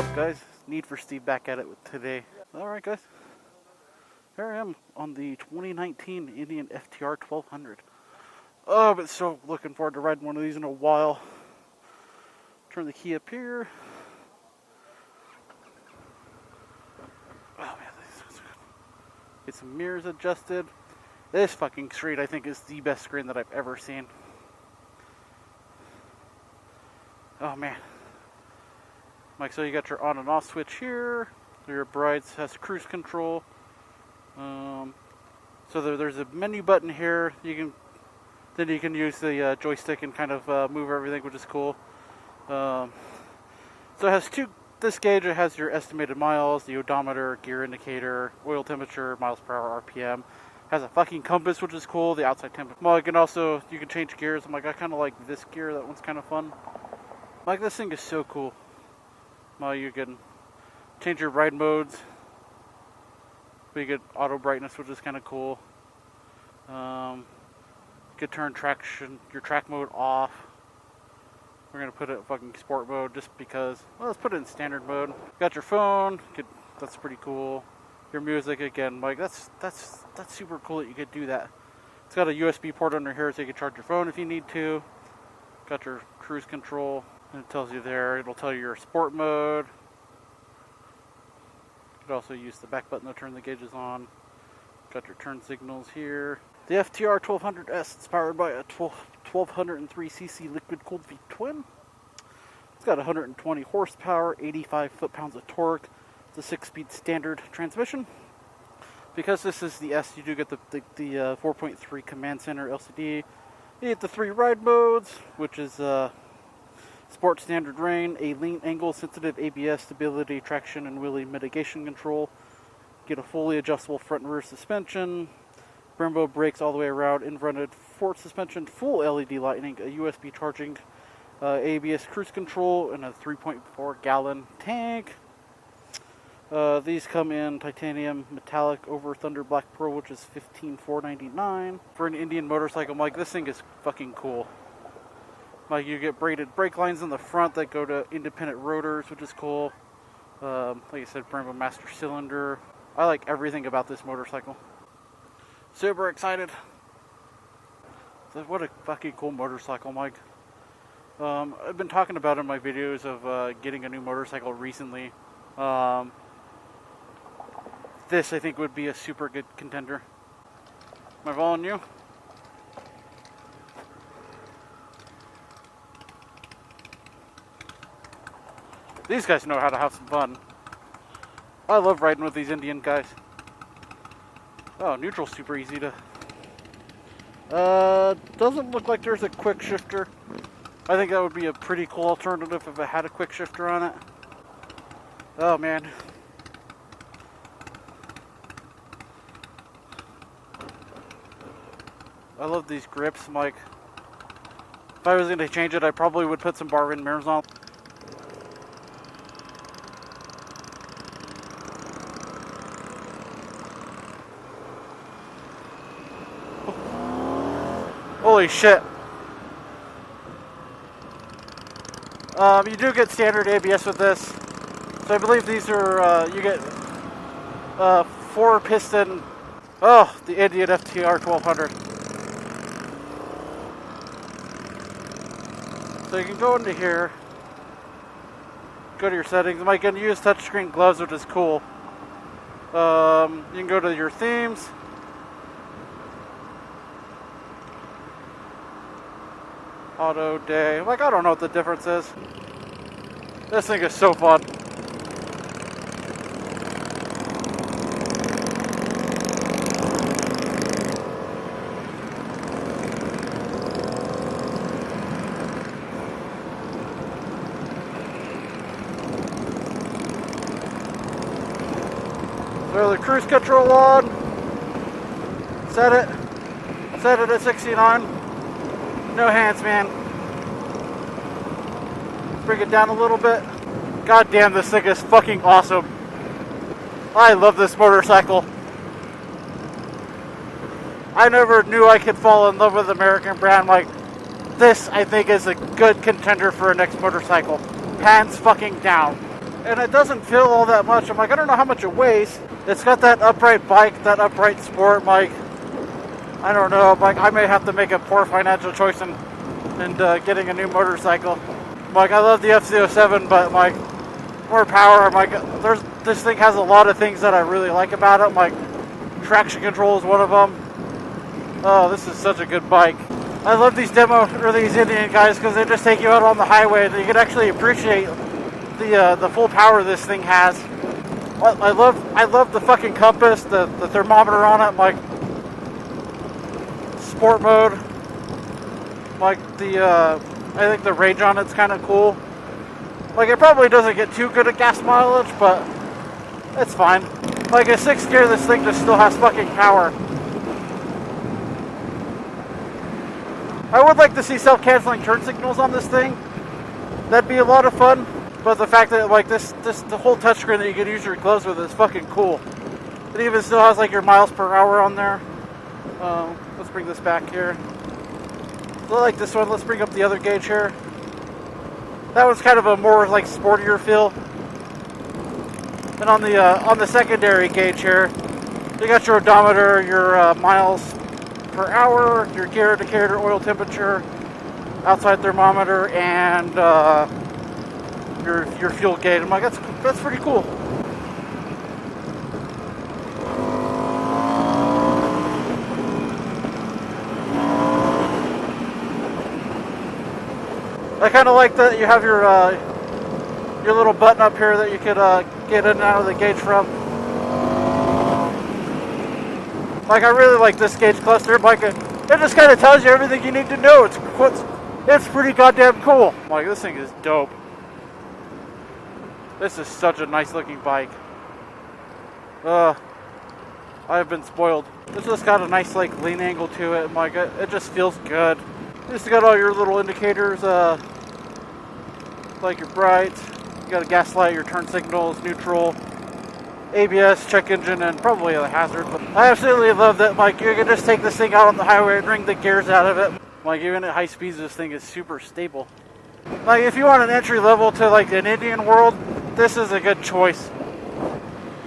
What's up, guys? Need for Steve back at it with today. Alright, guys. Here I am on the 2019 Indian FTR 1200. Oh, but so looking forward to riding one of these in a while. Turn the key up here. Oh man, this is good. Get some mirrors adjusted. This fucking screen, I think, is the best screen that I've ever seen. Oh man. Like, so you got your on and off switch here. Your brides has cruise control. So there's a menu button here. Then you can use the joystick and kind of move everything, which is cool. So it has this gauge. It has your estimated miles, the odometer, gear indicator, oil temperature, miles per hour, RPM. Has a fucking compass, which is cool. The outside temperature. Well, you can change gears. I'm like, I kind of like this gear. That one's kind of fun. Like, this thing is so cool. Well, you can change your ride modes. But you get auto brightness, which is kind of cool. You could turn your track mode off. We're gonna put it in fucking sport mode just because. Well, let's put it in standard mode. Got your phone. That's pretty cool. Your music again, like that's super cool that you could do that. It's got a USB port under here, so you can charge your phone if you need to. Got your cruise control. And it tells you there. It'll tell you your sport mode. You could also use the back button to turn the gauges on. Got your turn signals here. The FTR 1200S is powered by a 1203cc liquid-cooled V-twin. It's got 120 horsepower, 85 foot-pounds of torque. It's a 6-speed standard transmission. Because this is the S, you do get the 4.3 command center LCD. You get the 3 ride modes, which is Sport Standard Rain, a lean angle sensitive ABS stability, traction, and wheelie mitigation control. Get a fully adjustable front and rear suspension. Brembo brakes all the way around, inverted forward suspension, full LED lighting, a USB charging, ABS cruise control, and a 3.4 gallon tank. These come in titanium metallic over Thunder Black Pearl, which is $15,499 for an Indian motorcycle. I'm like, this thing is fucking cool. Like, you get braided brake lines in the front that go to independent rotors, which is cool. Like I said, Brembo master cylinder. I like everything about this motorcycle. Super excited. So what a fucking cool motorcycle, Mike. I've been talking about in my videos of getting a new motorcycle recently. This, I think, would be a super good contender. Am I following you? These guys know how to have some fun. I love riding with these Indian guys. Oh, neutral's super easy to... doesn't look like there's a quick shifter. I think that would be a pretty cool alternative if it had a quick shifter on it. Oh, man. I love these grips. I'm like, if I was going to change it, I probably would put some bar-in mirrors on. Holy shit. You do get standard ABS with this. So I believe these are, you get 4-piston, the Indian FTR 1200. So you can go into here, go to your settings. I'm going to use touchscreen gloves, which is cool. You can go to your themes. Auto day. Like, I don't know what the difference is. This thing is so fun. So the cruise control on. Set it at 69. No hands, man. Bring it down a little bit. God damn, this thing is fucking awesome. I love this motorcycle. I never knew I could fall in love with American brand like this. I think is a good contender for a next motorcycle. Hands fucking down. and it doesn't feel all that much. I'm like, I don't know how much it weighs. It's got that upright bike, that upright sport. Like, I don't know. Like, I may have to make a poor financial choice in getting a new motorcycle. Like, I love the FC07, but like, more power. I'm like, this thing has a lot of things that I really like about it. Like, traction control is one of them. Oh, this is such a good bike. I love these these Indian guys because they just take you out on the highway and you can actually appreciate the full power this thing has. I love the fucking compass, the thermometer on it, like sport mode. Like I think the range on it's kind of cool. Like, it probably doesn't get too good at gas mileage, but it's fine. Like, a 6th gear, this thing just still has fucking power. I would like to see self-canceling turn signals on this thing. That'd be a lot of fun. But the fact that, like, the whole touchscreen that you can use your gloves with is fucking cool. It even still has, like, your miles per hour on there. Let's bring this back here. So I like this one. Let's bring up the other gauge here. That one's kind of a more, like, sportier feel. And on the secondary gauge here, you got your odometer, your miles per hour, your gear indicator, oil temperature, outside thermometer, and your fuel gauge. I'm like, that's pretty cool. I kind of like that you have your little button up here that you could get in and out of the gauge from. Like, I really like this gauge cluster. Like, it just kind of tells you everything you need to know. It's pretty goddamn cool. Like, this thing is dope. This is such a nice looking bike. I've been spoiled. It's just got a nice, like, lean angle to it. Like, it just feels good. It's got all your little indicators, like your brights. You got a gas light, your turn signals, neutral, ABS, check engine, and probably a hazard. But I absolutely love that, like, you can just take this thing out on the highway and wring the gears out of it. Like, even at high speeds, this thing is super stable. Like, if you want an entry level to, like, an Indian world, this is a good choice.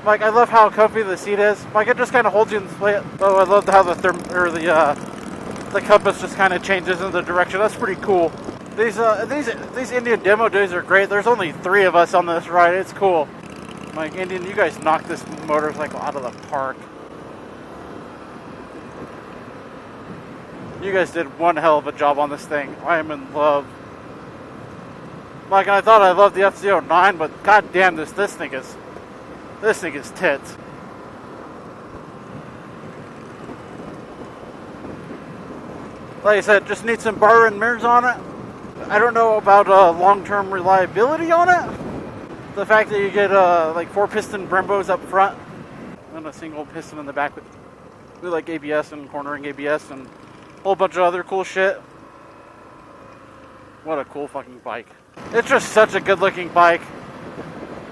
Like, I love how comfy the seat is. Like, it just kind of holds you in place. Oh, I love how the compass just kind of changes in the direction. That's pretty cool. These Indian demo days are great. There's only 3 of us on this ride. It's cool. Like, Indian, you guys knocked this motorcycle out of the park. You guys did one hell of a job on this thing. I am in love. Like, I thought I loved the FC09, but goddamn, this thing is tits. Like I said, just need some bar and mirrors on it. I don't know about long-term reliability on it. The fact that you get like 4-piston Brembos up front and a single piston in the back with like ABS and cornering ABS and a whole bunch of other cool shit. What a cool fucking bike. It's just such a good looking bike.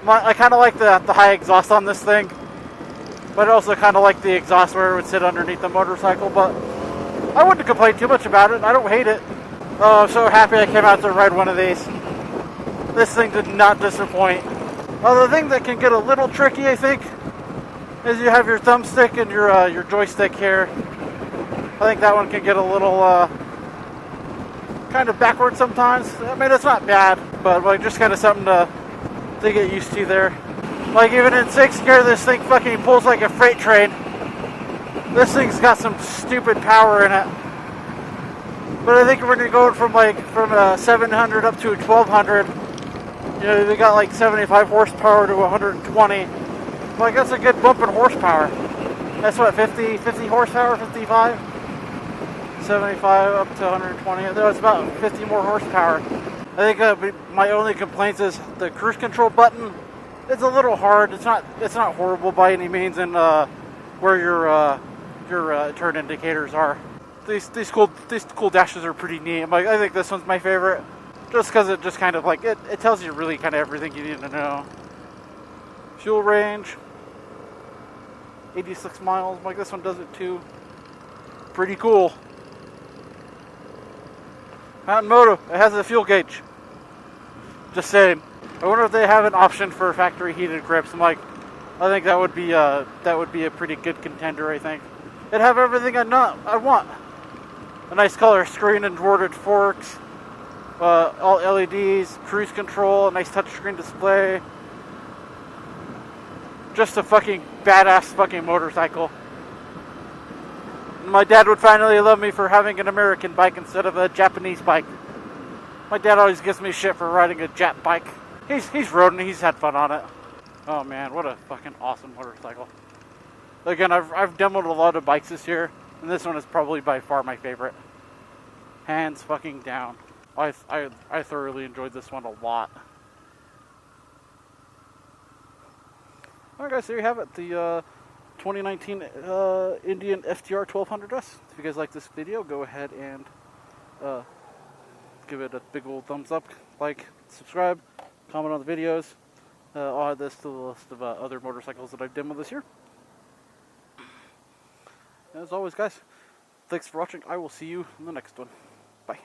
I kind of like the high exhaust on this thing, but I also kind of like the exhaust where it would sit underneath the motorcycle, but I wouldn't complain too much about it. I don't hate it. Oh, I'm so happy I came out to ride one of these. This thing did not disappoint. The thing that can get a little tricky, I think, is you have your thumbstick and your joystick here. I think that one can get a little kind of backward sometimes. I mean, it's not bad, but like just kind of something to get used to there. Like, even in 6th gear, this thing fucking pulls like a freight train. This thing's got some stupid power in it. But I think when you're going from 700 up to 1200, you know, they got like 75 horsepower to 120. Like, that's a good bump in horsepower. That's what, 50 horsepower, 55? 75 up to 120. That's about 50 more horsepower. I think my only complaint is the cruise control button. It's a little hard. It's not horrible by any means, and where your turn indicators are. These cool dashes are pretty neat. I think this one's my favorite, just because it just kind of like it tells you really kind of everything you need to know. Fuel range, 86 miles. Like, this one does it too. Pretty cool. Mountain Moto, it has a fuel gauge. Just saying. I wonder if they have an option for factory heated grips. I'm like, I think that would be a pretty good contender. I think it'd have everything I want. A nice color screen and boarded forks, all LEDs, cruise control, a nice touchscreen display. Just a fucking badass fucking motorcycle. My dad would finally love me for having an American bike instead of a Japanese bike. My dad always gives me shit for riding a Jap bike. He's rode and he's had fun on it. Oh man, what a fucking awesome motorcycle. Again, I've demoed a lot of bikes this year, and this one is probably by far my favorite. Hands fucking down. I thoroughly enjoyed this one a lot. Alright guys, there you have it. The 2019 Indian FTR 1200S. If you guys like this video, go ahead and give it a big old thumbs up, like, subscribe, comment on the videos. I'll add this to the list of other motorcycles that I've demoed this year. As always guys, thanks for watching. I will see you in the next one. Bye.